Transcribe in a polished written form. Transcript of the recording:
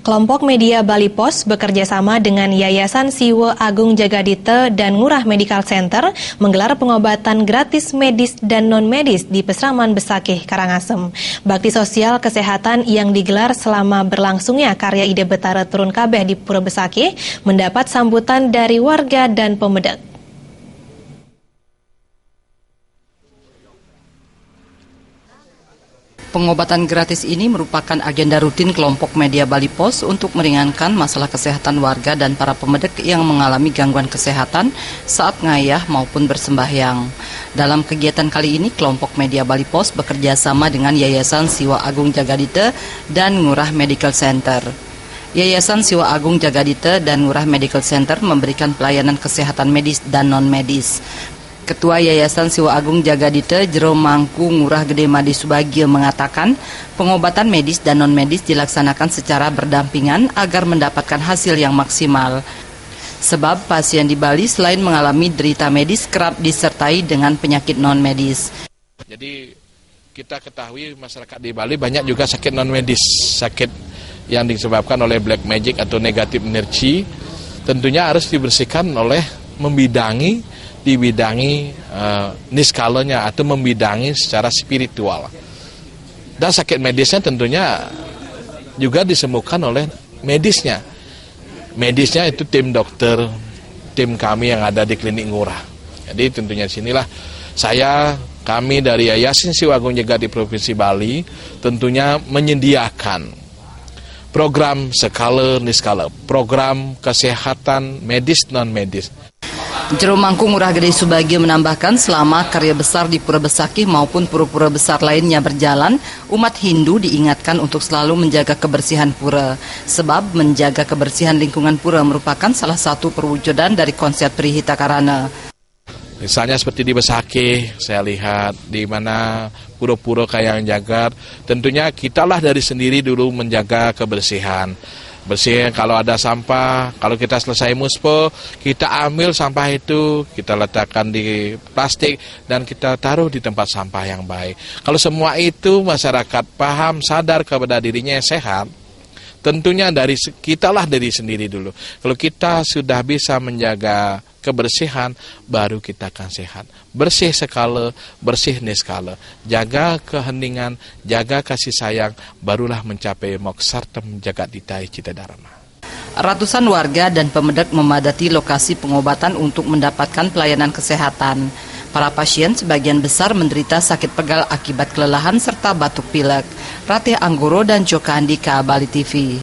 Kelompok Media Bali Pos bekerjasama dengan Yayasan Siwa Agung Jagadite dan Ngurah Medical Center menggelar pengobatan gratis medis dan non-medis di Pesraman Besakih, Karangasem. Bakti sosial kesehatan yang digelar selama berlangsungnya karya Ide Betara Turun Kabeh di Pura Besakih mendapat sambutan dari warga dan pemedek. Pengobatan gratis ini merupakan agenda rutin kelompok Media Bali Pos untuk meringankan masalah kesehatan warga dan para pemedek yang mengalami gangguan kesehatan saat ngayah maupun bersembahyang. Dalam kegiatan kali ini, kelompok Media Bali Pos bekerja sama dengan Yayasan Siwa Agung Jagadite dan Ngurah Medical Center. Yayasan Siwa Agung Jagadite dan Ngurah Medical Center memberikan pelayanan kesehatan medis dan non-medis. Ketua Yayasan Siwa Agung Jagadite Jero Mangku Ngurah Gede Madi Subagio mengatakan pengobatan medis dan non-medis dilaksanakan secara berdampingan agar mendapatkan hasil yang maksimal. Sebab pasien di Bali selain mengalami derita medis kerap disertai dengan penyakit non-medis. Jadi kita ketahui masyarakat di Bali banyak juga sakit non-medis, sakit yang disebabkan oleh black magic atau negatif energi. Tentunya harus dibersihkan oleh dibidangi niskalanya atau membidangi secara spiritual. Dan sakit medisnya tentunya juga disembuhkan oleh medisnya. Medisnya itu tim dokter, tim kami yang ada di klinik Ngurah. Jadi tentunya sinilah kami dari Yayasan Siwa Agung Jagadite di Provinsi Bali tentunya menyediakan program skala niskala, program kesehatan medis non-medis. Jero Mangku Ngurah Gede Subagio menambahkan selama karya besar di Pura Besakih maupun pura-pura besar lainnya berjalan, umat Hindu diingatkan untuk selalu menjaga kebersihan pura. Sebab menjaga kebersihan lingkungan pura merupakan salah satu perwujudan dari konsep Prihita Karana. Misalnya seperti di Besakih, saya lihat di mana pura-pura kayak Jagat, tentunya kitalah dari sendiri dulu menjaga kebersihan. Bersih, kalau ada sampah, kalau kita selesai muspo, kita ambil sampah itu, kita letakkan di plastik, dan kita taruh di tempat sampah yang baik. Kalau semua itu masyarakat paham, sadar kepada dirinya yang sehat, tentunya kitalah dari sendiri dulu. Kalau kita sudah bisa menjaga kebersihan, baru kita akan sehat. Bersih skala, bersih niskala. Jaga keheningan, jaga kasih sayang, barulah mencapai moksartem jagaditai cita dharma. Ratusan warga dan pemedek memadati lokasi pengobatan untuk mendapatkan pelayanan kesehatan. Para pasien sebagian besar menderita sakit pegal akibat kelelahan serta batuk pilek. Ratih Anggoro dan Joko Andika, Bali TV.